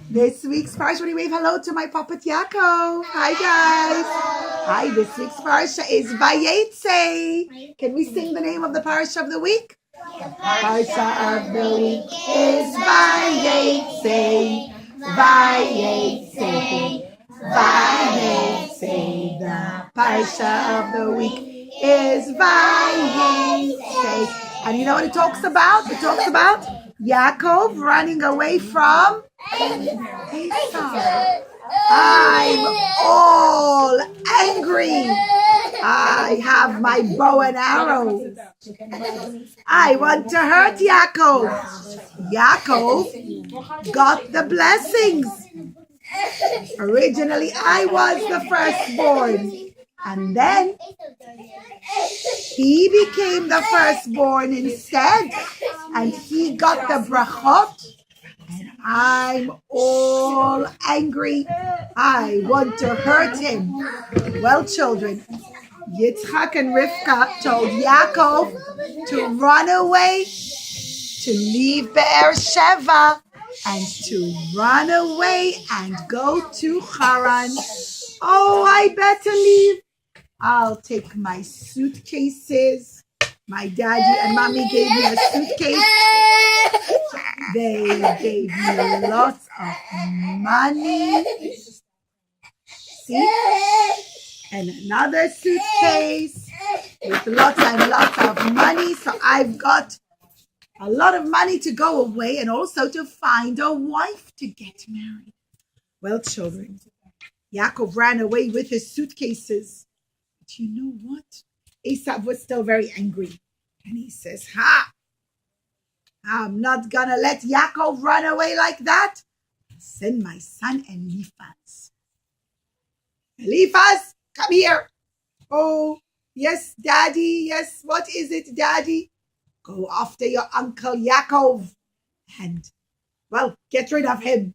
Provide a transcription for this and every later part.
This week's Parsha, we wave hello to my puppet Yaakov. Hi guys. Hi, this week's Parsha is Vayetzei. Can we sing the name of the Parsha of the week? Parsha of the week is Vayetzei. Vayetzei. Vayetzei. The Parsha of the week is Vayetzei. And you know what it talks about? It talks about Yaakov running away from Esau. I'm all angry. I have my bow and arrow. I want to hurt Yaakov. Yaakov got the blessings. Originally, I was the firstborn. And then he became the firstborn instead. And he got the brachot. And I'm all angry. I want to hurt him. Well, children, Yitzchak and Rivka told Yaakov to run away, to leave Be'er Sheva, and to run away and go to Haran. Oh, I better leave. I'll take my suitcases. My daddy and mommy gave me a suitcase. They gave me lots of money. See? And another suitcase with lots and lots of money. So I've got a lot of money to go away and also to find a wife to get married. Well, children, Yaakov ran away with his suitcases. But you know what? Esau was still very angry. And he says, I'm not going to let Yaakov run away like that. Send my son Eliphaz. Eliphaz, come here. Oh, yes, Daddy. Yes, what is it, Daddy? Go after your uncle Yaakov and, well, get rid of him.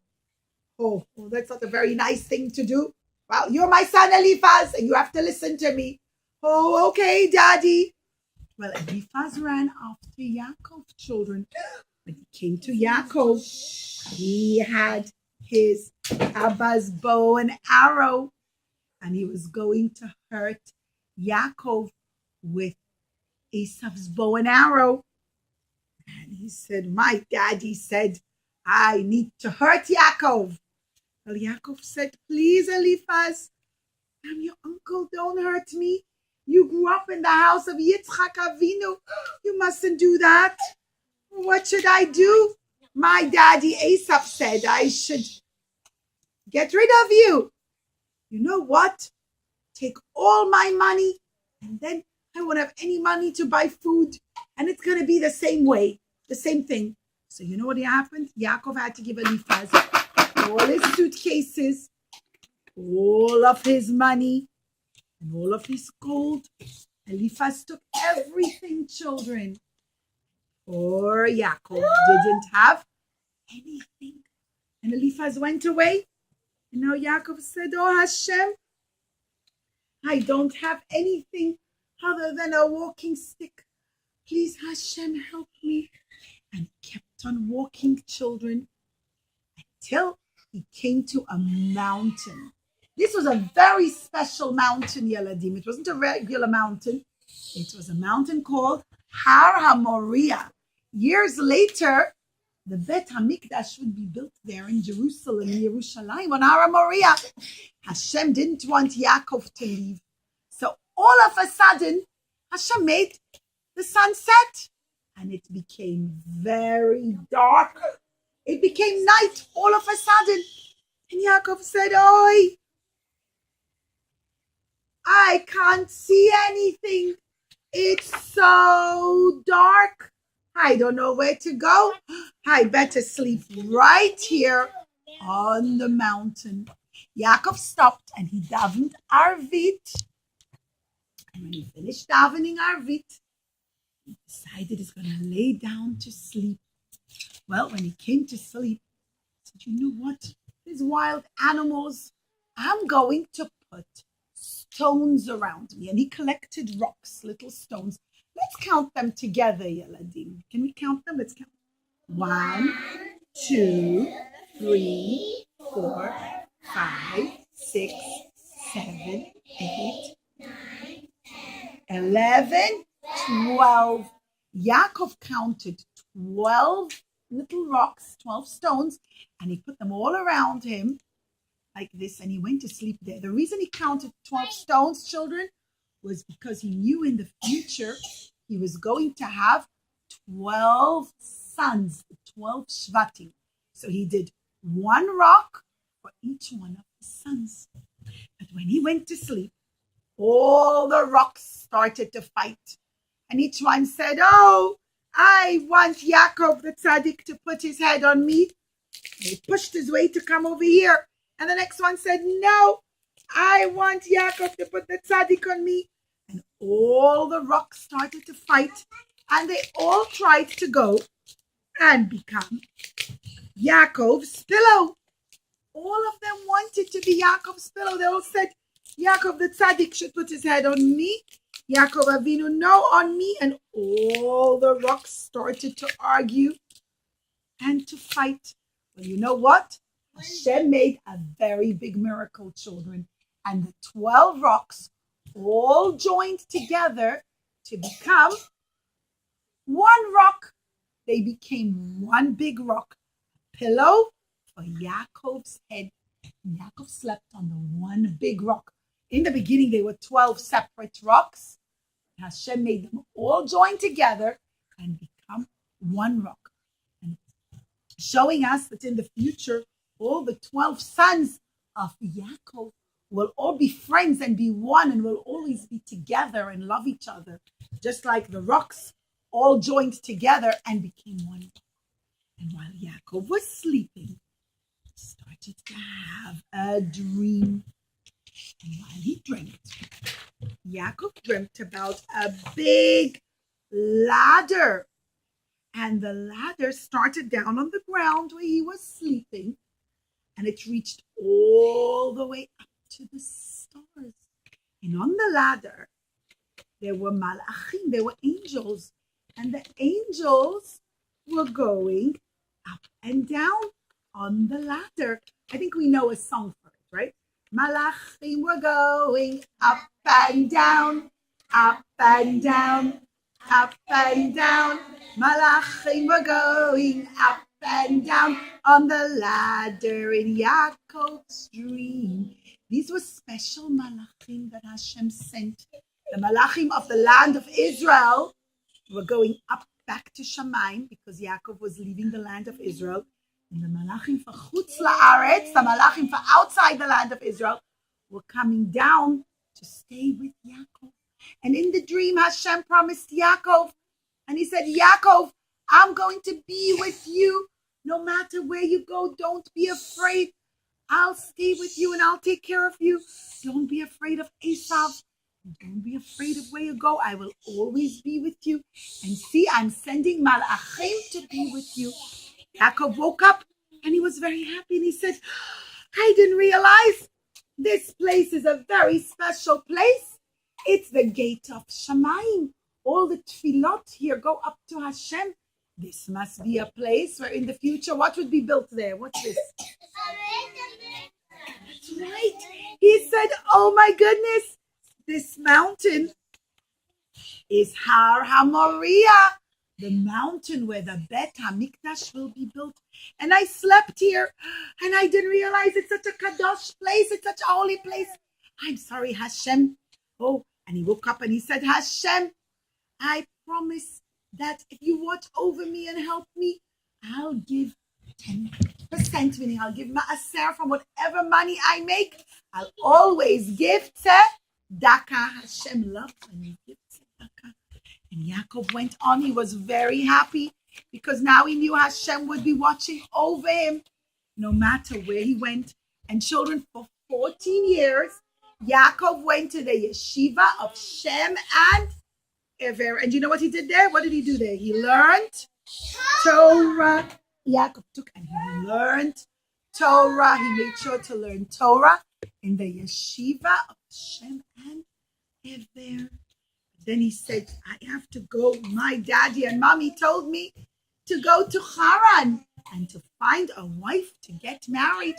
Oh, that's not a very nice thing to do. Well, you're my son Eliphaz and you have to listen to me. Oh, okay, Daddy. Well, Eliphaz ran after Yaakov's children. When he came to Yaakov, he had his Abba's bow and arrow, and he was going to hurt Yaakov with Esau's bow and arrow. And he said, my daddy said, I need to hurt Yaakov. Well, Yaakov said, please, Eliphaz, I'm your uncle, don't hurt me. You grew up in the house of Yitzchak Avinu. You mustn't do that. What should I do? My daddy Esau said I should get rid of you. You know what? Take all my money and then I won't have any money to buy food. And it's going to be the same way, the same thing. So you know what happened? Yaakov had to give Eliphaz all his suitcases, all of his money, and all of his gold. Eliphaz took everything, children. Poor Yaakov didn't have anything. And Eliphaz went away. And now Yaakov said, oh Hashem, I don't have anything other than a walking stick. Please, Hashem, help me. And he kept on walking, children, until he came to a mountain. This was a very special mountain, Yeladim. It wasn't a regular mountain. It was a mountain called Har HaMoriah. Years later, the Bet HaMikdash would be built there in Jerusalem, Yerushalayim, on Har HaMoriah. Hashem didn't want Yaakov to leave. So all of a sudden, Hashem made the sun set. And it became very dark. It became night all of a sudden. And Yaakov said, oi, I can't see anything. It's so dark. I don't know where to go. I better sleep right here on the mountain. Yaakov stopped and he davened Arvit. And when he finished davening Arvit, he decided he's going to lay down to sleep. Well, when he came to sleep, he said, you know what? These wild animals, I'm going to put stones around me. And he collected rocks, little stones. Let's count them together, Yeladim. Can we count them? Let's count. 1, 2, 3, 4, 5, 6, 7, 8, 11, 12. Yaakov counted 12 little rocks, 12 stones, and he put them all around him like this, and he went to sleep there. The reason he counted 12 stones, children, was because he knew in the future he was going to have 12 sons, 12 shvatim. So he did one rock for each one of his sons. But when he went to sleep, all the rocks started to fight. And each one said, oh, I want Yaakov the tzaddik to put his head on me. And he pushed his way to come over here. And the next one said, no, I want Yaakov to put the tzaddik on me. And all the rocks started to fight. And they all tried to go and become Yaakov's pillow. All of them wanted to be Yaakov's pillow. They all said, Yaakov the tzaddik should put his head on me. Yaakov Avinu, no, on me. And all the rocks started to argue and to fight. Well, you know what? Hashem made a very big miracle, children. And the 12 rocks all joined together to become one rock. They became one big rock, a pillow for Yaakov's head. And Yaakov slept on the one big rock. In the beginning, there were 12 separate rocks. Hashem made them all join together and become one rock. And showing us that in the future, all the 12 sons of Yaakov will all be friends and be one and will always be together and love each other, just like the rocks all joined together and became one. And while Yaakov was sleeping, he started to have a dream. And while he dreamt, Yaakov dreamt about a big ladder. And the ladder started down on the ground where he was sleeping. And it reached all the way up to the stars. And on the ladder, there were malachim, there were angels. And the angels were going up and down on the ladder. I think we know a song for it, right? Malachim were going up and down, up and down, up and down. Malachim were going up and down on the ladder in Yaakov's dream. These were special malachim that Hashem sent. The malachim of the land of Israel were going up back to Shamayim because Yaakov was leaving the land of Israel. And the malachim for chutz la'aretz, the malachim for outside the land of Israel, were coming down to stay with Yaakov. And in the dream, Hashem promised Yaakov, and he said, Yaakov, I'm going to be with you. No matter where you go, don't be afraid. I'll stay with you and I'll take care of you. Don't be afraid of Esav. Don't be afraid of where you go. I will always be with you. And see, I'm sending malachim to be with you. Yaakov woke up and he was very happy. And he said, I didn't realize this place is a very special place. It's the gate of Shamayim. All the tefillot here go up to Hashem. This must be a place where in the future, what would be built there? What's this? That's right. He said, oh my goodness, this mountain is Har HaMoriah, the mountain where the Bet HaMikdash will be built. And I slept here and I didn't realize it's such a kadosh place. It's such a holy place. I'm sorry, Hashem. Oh, and he woke up and he said, Hashem, I promise that if you watch over me and help me, I'll give 10%, meaning I'll give ma'aser from whatever money I make. I'll always give tzedakah. Hashem loves when you give tzedakah. And Yaakov went on. He was very happy because now he knew Hashem would be watching over him no matter where he went. And children, for 14 years, Yaakov went to the yeshiva of Shem and Ever. And you know what he did there? What did he do there? He learned Torah. Yaakov took and he learned Torah. He made sure to learn Torah in the yeshiva of Shem and Ever. Then he said, I have to go. My daddy and mommy told me to go to Haran and to find a wife to get married.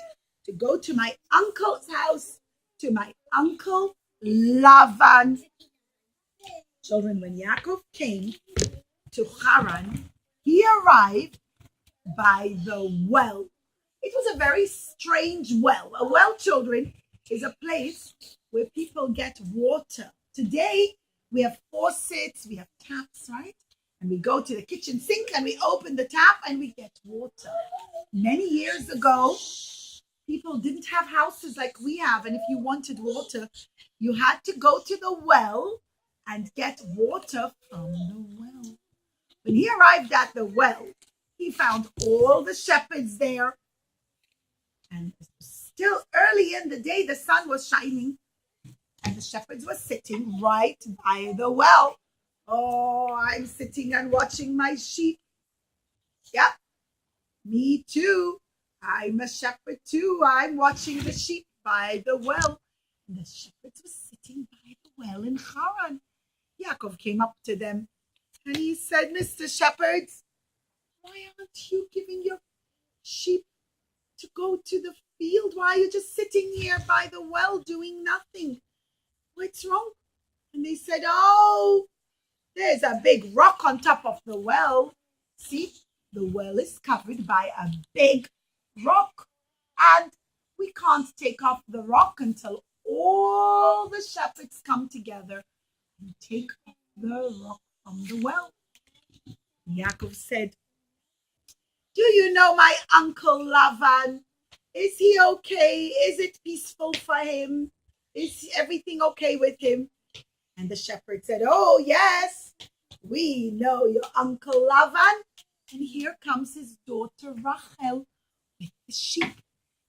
to go to my uncle's house, to my uncle Lavan. Children, when Yaakov came to Haran, he arrived by the well. It was a very strange well. A well, children, is a place where people get water. Today, we have faucets, we have taps, right? And we go to the kitchen sink and we open the tap and we get water. Many years ago, people didn't have houses like we have. And if you wanted water, you had to go to the well and get water from the well. When he arrived at the well, he found all the shepherds there. And still early in the day, the sun was shining. And the shepherds were sitting right by the well. Oh, I'm sitting and watching my sheep. Yep, me too. I'm a shepherd too. I'm watching the sheep by the well. And the shepherds were sitting by the well in Haran. Yaakov came up to them and he said, Mr. Shepherds, why aren't you giving your sheep to go to the field? Why are you just sitting here by the well doing nothing? What's wrong? And they said, oh, there's a big rock on top of the well. See, the well is covered by a big rock. And we can't take off the rock until all the shepherds come together and take off the rock from the well. Yaakov said, do you know my uncle Lavan? Is he okay? Is it peaceful for him? Is everything okay with him? And the shepherd said, oh, yes, we know your uncle Lavan. And here comes his daughter Rachel with the sheep.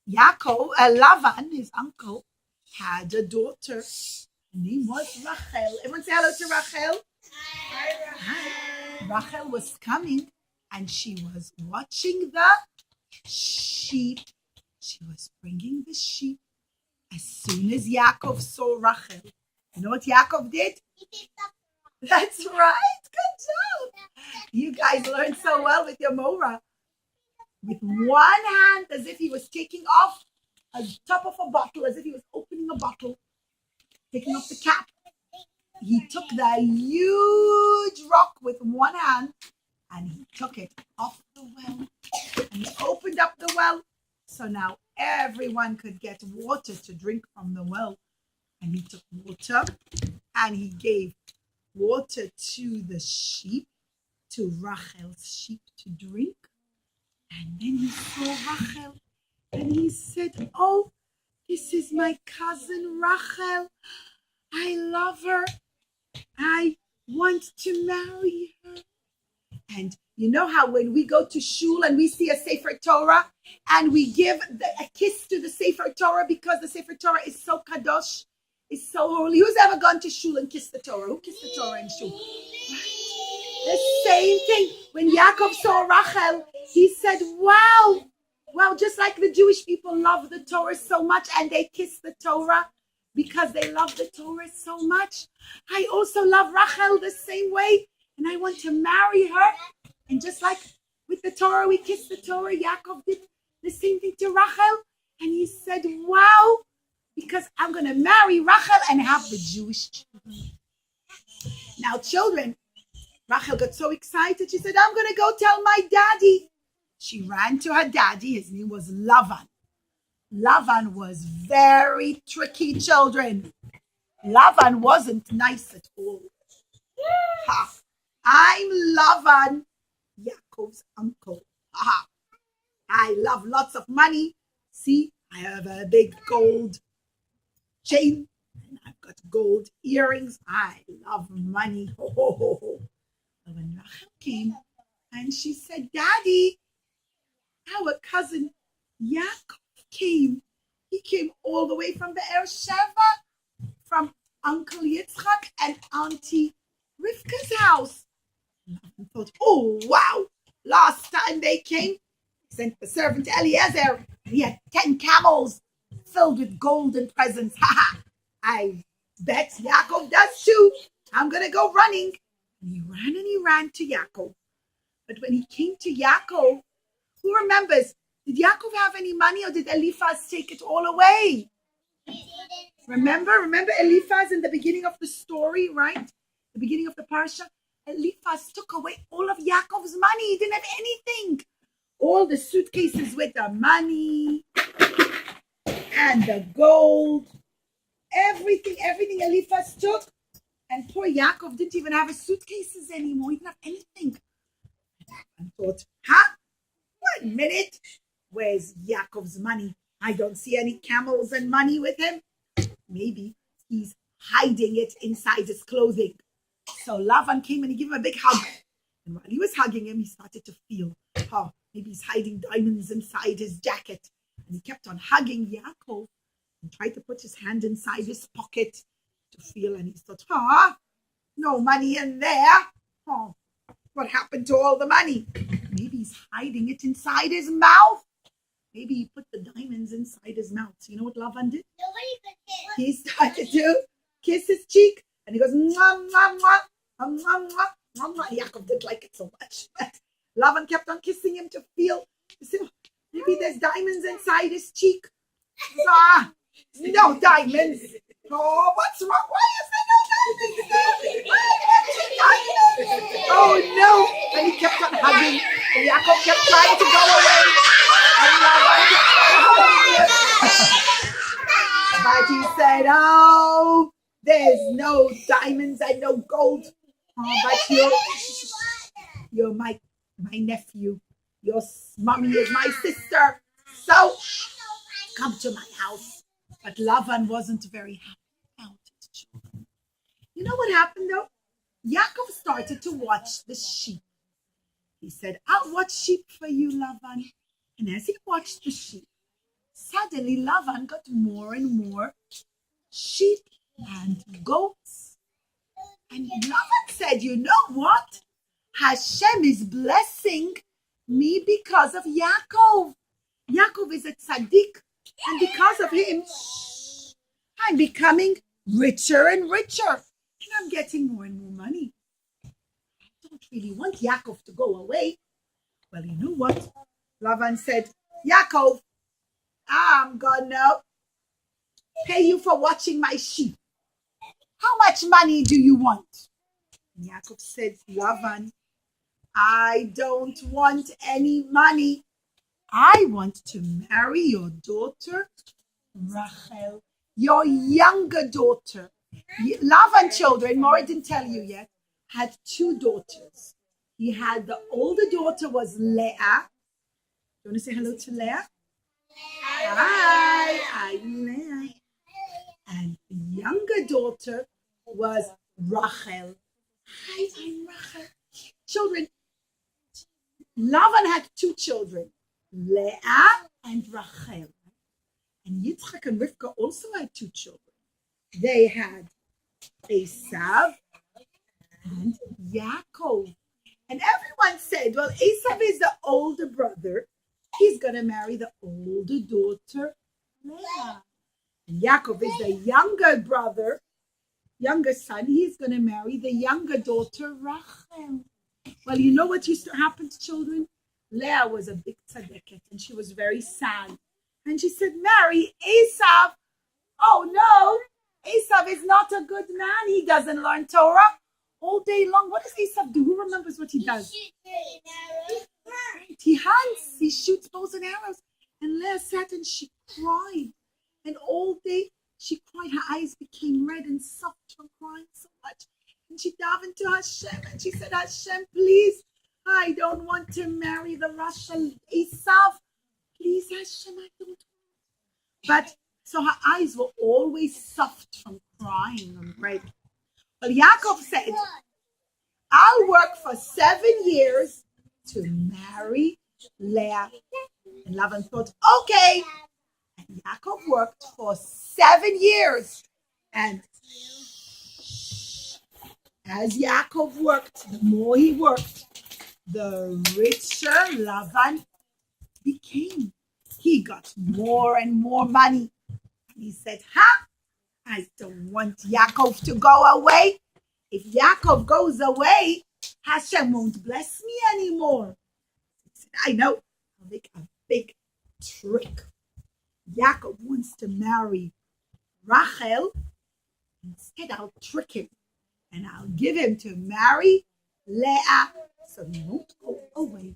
Lavan, his uncle, had a daughter. Her name was Rachel. Everyone say hello to Rachel. Hi. Rachel was coming and she was watching the sheep. She was bringing the sheep. As soon as Yaakov saw Rachel, you know what Yaakov did? That's right. Good job. You guys learned so well with your Mora. With one hand, as if he was taking off the top of a bottle, as if he was opening a bottle, taking off the cap. He took the huge rock with one hand and he took it off the well. And he opened up the well. So now everyone could get water to drink from the well. And he took water and he gave water to the sheep, to Rachel's sheep to drink. And then he saw Rachel and he said, oh, this is my cousin Rachel. I love her. I want to marry her. And you know how when we go to shul and we see a Sefer Torah and we give a kiss to the Sefer Torah because the Sefer Torah is so kadosh, is so holy. Who's ever gone to shul and kissed the Torah? Who kissed the Torah in shul? The same thing. When Yaakov saw Rachel, he said, wow, just like the Jewish people love the Torah so much and they kiss the Torah because they love the Torah so much, I also love Rachel the same way and I want to marry her. And just like with the Torah, we kiss the Torah, Yaakov did the same thing to Rachel. And he said, wow, because I'm going to marry Rachel and have the Jewish children. Now, children, Rachel got so excited. She said, I'm going to go tell my daddy. She ran to her daddy. His name was Lavan. Lavan was very tricky, children. Lavan wasn't nice at all. Ha! I'm Lavan, Yaakov's uncle. Ha! I love lots of money. See, I have a big gold chain and I've got gold earrings. I love money. Ho, ho, ho, ho. But when Rachel came and she said, Daddy, our cousin Yaakov came. He came all the way from Be'er Sheva, from Uncle Yitzchak and Auntie Rivka's house. And I thought, oh, wow. Last time they came, sent the servant Eliezer. He had 10 camels filled with gold and presents. Ha ha. I bet Yaakov does too. I'm going to go running. And he ran to Yaakov. But when he came to Yaakov, who remembers Did Yaakov have any money, or did Eliphaz take it all away? Remember Eliphaz in the beginning of the story, right? The beginning of the parsha. Eliphaz took away all of Yaakov's money. He didn't have anything. All the suitcases with the money and the gold, everything Eliphaz took. And poor Yaakov didn't even have his suitcases anymore. He didn't have anything. And thought, 1 minute. Where's Yaakov's money? I don't see any camels and money with him. Maybe he's hiding it inside his clothing. So Lavan came and he gave him a big hug. And while he was hugging him, he started to feel, maybe he's hiding diamonds inside his jacket. And he kept on hugging Yaakov and tried to put his hand inside his pocket to feel. And he thought, no money in there. What happened to all the money? Maybe he's hiding it inside his mouth. Maybe he put the diamonds inside his mouth. So you know what Lavan did? He started to kiss his cheek. And he goes, mwah, mwah, mwah, mwah, mwah, mwah, mwah. Yaakov didn't like it so much. But Lavan kept on kissing him to feel. Maybe there's diamonds inside his cheek. No diamonds. What's wrong? Why is there no diamonds? Oh no. And he kept on hugging. And Yaakov kept trying to go away. And Lavan kept on hugging him. But he said, there's no diamonds and no gold. But you're my nephew. Your mommy is my sister. So come to my house. But Lavan wasn't very happy about it. You know what happened though? Yaakov started to watch the sheep. He said, I'll watch sheep for you, Lavan. And as he watched the sheep, suddenly Lavan got more and more sheep and goats. And Lavan said, you know what? Hashem is blessing me because of Yaakov. Yaakov is a tzaddik. And because of him, I'm becoming richer and richer. And I'm getting more and more money. I don't really want Yaakov to go away. Well, you know what? Lavan said, Yaakov, I'm gonna pay you for watching my sheep. How much money do you want? And Yaakov said, Lavan, I don't want any money. I want to marry your daughter, Rachel, your younger daughter. Lavan children, Mora didn't tell you yet, had 2 daughters. He had the older daughter was Leah. You want to say hello to Leah? Hi, I'm Leah. And the younger daughter was Rachel. Hi, I'm Rachel. Children, Lavan had 2 children, Leah and Rachel. And Yitzchak and Rivka also had 2 children. They had Esav and Yaakov. And everyone said, well, Esav is the older brother. He's going to marry the older daughter, Leah. And Yaakov is the younger brother, younger son. He's going to marry the younger daughter, Rachel. Well, you know what used to happen to children? Leah was a big tzaddiket, and she was very sad. And she said, marry Esav. Oh, no, Esav is not a good man. He doesn't learn Torah all day long. What does Esav do? Who remembers what he does? Right. He hunts. He shoots bows and arrows. And Leah sat and she cried. And all day she cried. Her eyes became red and soft from crying so much. And she davened to Hashem and she said, Hashem, please, I don't want to marry the Rachel Esav. Please, Hashem, I don't want. But so her eyes were always soft from crying and red. Well, Yaakov said, I'll work for 7 years to marry Leah. And Lavan thought, okay. And Yaakov worked for 7 years. And as Yaakov worked, the more he worked, the richer Lavan became. He got more and more money. And he said, I don't want Yaakov to go away. If Yaakov goes away, Hashem won't bless me anymore. He said, I know. I'll make a big trick. Yaakov wants to marry Rachel. Instead, I'll trick him and I'll give him to marry Leah so he won't go away.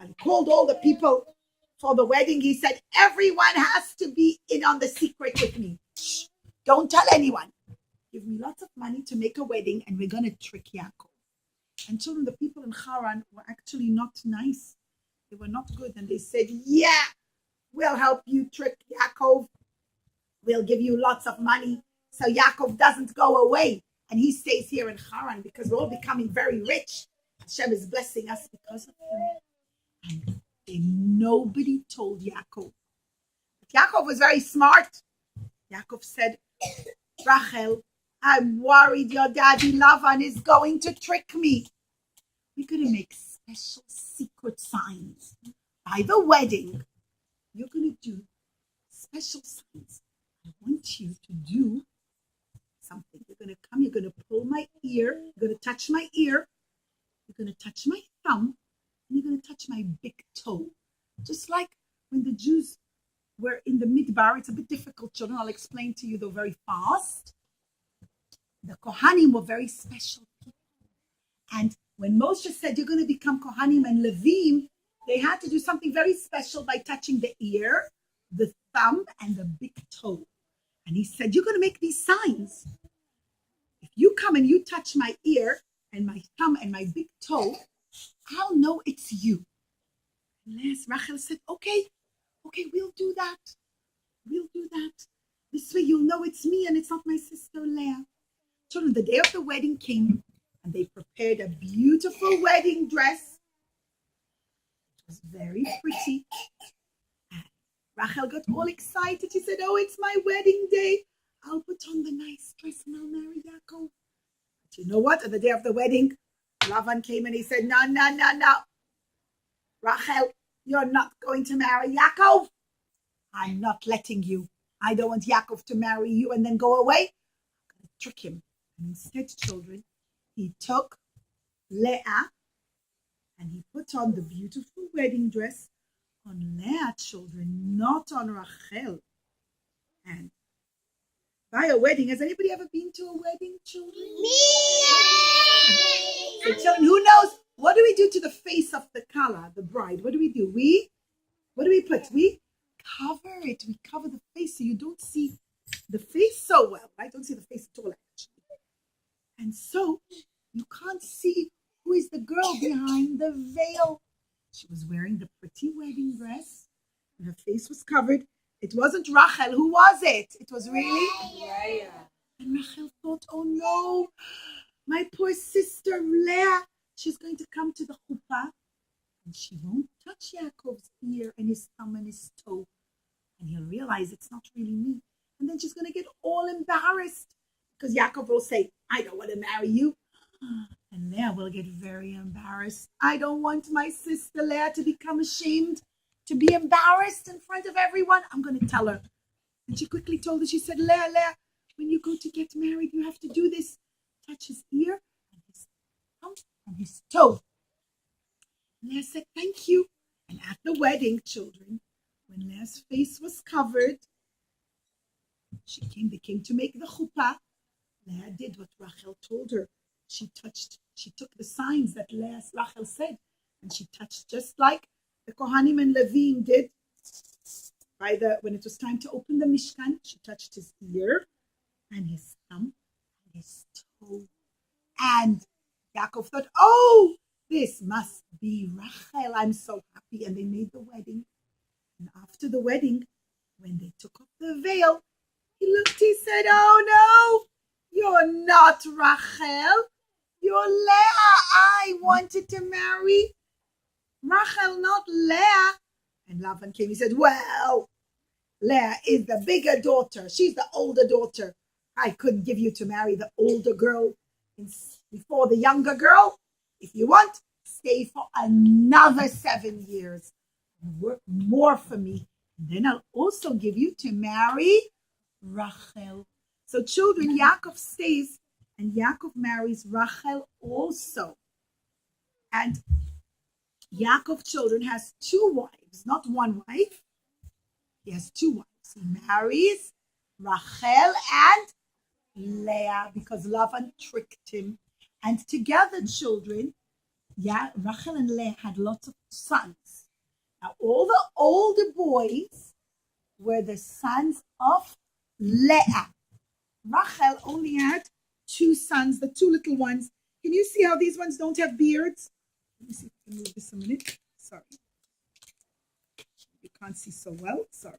And he called all the people for the wedding. He said, everyone has to be in on the secret with me. Shh, don't tell anyone. Give me lots of money to make a wedding and we're going to trick Yaakov. And children, the people in Haran were actually not nice. They were not good. And they said, yeah, we'll help you trick Yaakov. We'll give you lots of money so Yaakov doesn't go away and he stays here in Haran because we're all becoming very rich. Hashem is blessing us because of him. And nobody told Yaakov. But Yaakov was very smart. Yaakov said, Rachel, I'm worried your daddy Lavan is going to trick me. We're going to make special secret signs. By the wedding, you're going to do special signs. I want you to do something. You're going to come, you're going to pull my ear, you're going to touch my ear, you're going to touch my thumb, and you're going to touch my big toe. Just like when the Jews were in the Midbar. It's a bit difficult, children. I'll explain to you, though, very fast. The Kohanim were very special people. And when Moshe said, you're going to become Kohanim and Levim, they had to do something very special by touching the ear, the thumb, and the big toe. And he said, you're going to make these signs. If you come and you touch my ear and my thumb and my big toe, I'll know it's you. And Rachel said, okay, we'll do that. We'll do that. This way you'll know it's me and it's not my sister Leah. Children, the day of the wedding came and they prepared a beautiful wedding dress. It was very pretty. And Rachel got all excited. She said, oh, it's my wedding day. I'll put on the nice dress and I'll marry Yaakov. But you know what? On the day of the wedding, Lavan came and he said, no. Rachel, you're not going to marry Yaakov. I'm not letting you. I don't want Yaakov to marry you and then go away. I'm going to trick him. And instead, children, he took Leah and he put on the beautiful wedding dress on Leah, children, not on Rachel. And by a wedding, has anybody ever been to a wedding, children? Me! So, children, who knows? What do we do to the face of the kala, the bride? What do? What do we put? We cover it. We cover the face so you don't see the face so well, right? Don't see the face at all, actually. And so you can't see who is the girl behind the veil. She was wearing the pretty wedding dress and her face was covered. It wasn't Rachel. Who was it? It was really Leah. And Rachel thought, oh no, my poor sister Leah, she's going to come to the chuppah and she won't touch Yaakov's ear and his thumb and his toe. And he'll realize it's not really me. And then she's going to get all embarrassed because Yaakov will say, I don't want to marry you. And Leah will get very embarrassed. I don't want my sister Leah to become ashamed, to be embarrassed in front of everyone. I'm going to tell her. And she quickly told her, she said, Leah, when you go to get married, you have to do this. Touch his ear and his thumb and his toe. Leah said, thank you. And at the wedding, children, when Leah's face was covered, they came to make the chuppah. Leah did what Rachel told her. She took the signs that Rachel said, and she touched just like the Kohanim and Levim did. When it was time to open the Mishkan, she touched his ear and his thumb and his toe. And Yaakov thought, oh, this must be Rachel. I'm so happy. And they made the wedding. And after the wedding, when they took off the veil, he said, oh no, you're not Rachel. You're Leah. I wanted to marry Rachel, not Leah. And Lavan came. He said, well, Leah is the bigger daughter. She's the older daughter. I couldn't give you to marry the older girl before the younger girl. If you want, stay for another 7 years and work more for me. And then I'll also give you to marry Rachel. So children, Yaakov stays and Yaakov marries Rachel also. And Yaakov, children, has 2 wives, not 1 wife. He has two wives. He marries Rachel and Leah because Lavan tricked him. And together, children, Rachel and Leah had lots of sons. Now, all the older boys were the sons of Leah. Rachel only had two sons, the two little ones. Can you see how these ones don't have beards? Let me see if I can move this a minute. Sorry. You can't see so well. Sorry.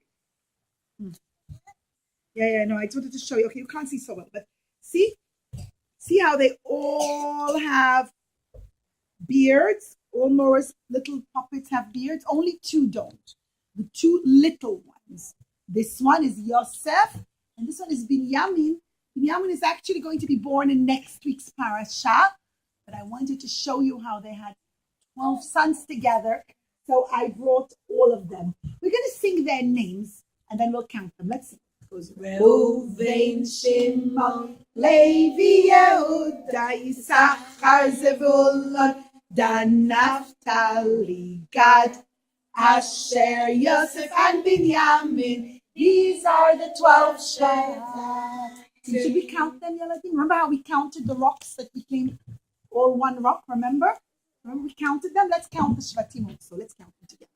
No, I just wanted to show you. Okay, you can't see so well, but see how they all have beards. All Morris little puppets have beards. Only two don't. The two little ones. This one is Yosef, and this one is Binyamin. Binyamin is actually going to be born in next week's parasha, but I wanted to show you how they had 12 sons together. So I brought all of them. We're going to sing their names, and then we'll count them. Let's see. Reuven, Shimon, Levi, Yehuda, Yisachar, Zevulun, Dan, Naphtali, Gad, Asher, Yosef, and Binyamin. These are the 12 tribes. Should we count them, Yaladim? Remember how we counted the rocks that became all one rock? Remember we counted them? Let's count the Shvatim also. Let's count them together.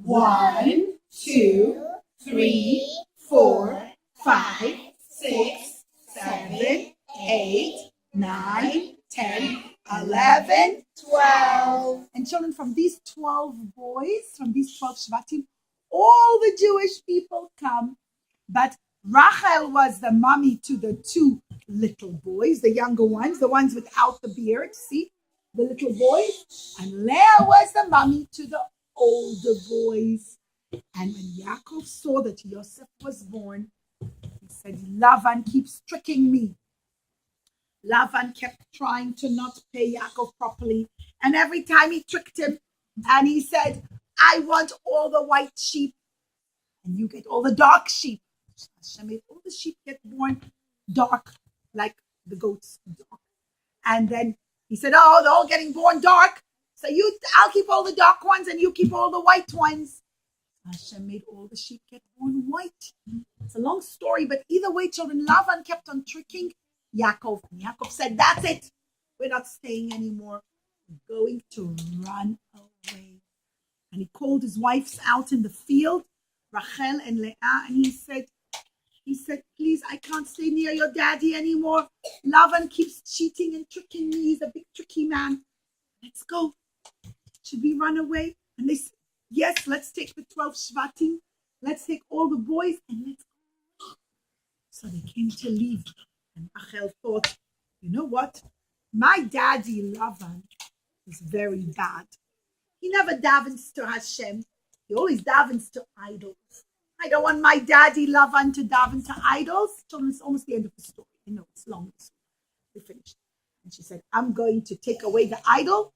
1, 2, 3, 4, 5, 6, 7, 8, 9, 10, 11, 12. And children, from these 12 boys, from these 12 Shvatim, all the Jewish people come. But Rachel was the mommy to the two little boys, the younger ones, the ones without the beard. See, the little boys. And Leah was the mommy to the older boys. And when Yaakov saw that Yosef was born, he said, Lavan keeps tricking me. Lavan kept trying to not pay Yaakov properly. And every time he tricked him, and he said, I want all the white sheep, and you get all the dark sheep. Hashem made all the sheep get born dark, like the goats. Dark. And then he said, oh, they're all getting born dark. So I'll keep all the dark ones, and you keep all the white ones. Hashem made all the sheep get born white. It's a long story, but either way, children, Lavan kept on tricking Yaakov. And Yaakov said, that's it. We're not staying anymore. We're going to run away. And he called his wives out in the field, Rachel and Leah, and he said, please, I can't stay near your daddy anymore. Lavan keeps cheating and tricking me. He's a big tricky man. Let's go. Should we run away? And they said, yes, let's take the 12 Shvatim. Let's take all the boys and let's go. So they came to leave. And Rachel thought, you know what? My daddy, Lavan, is very bad. He never davens to Hashem. He always davens to idols. I don't want my daddy Lavan to daven to idols. Children, it's almost the end of the story. I know it's long. We finished. And she said, I'm going to take away the idol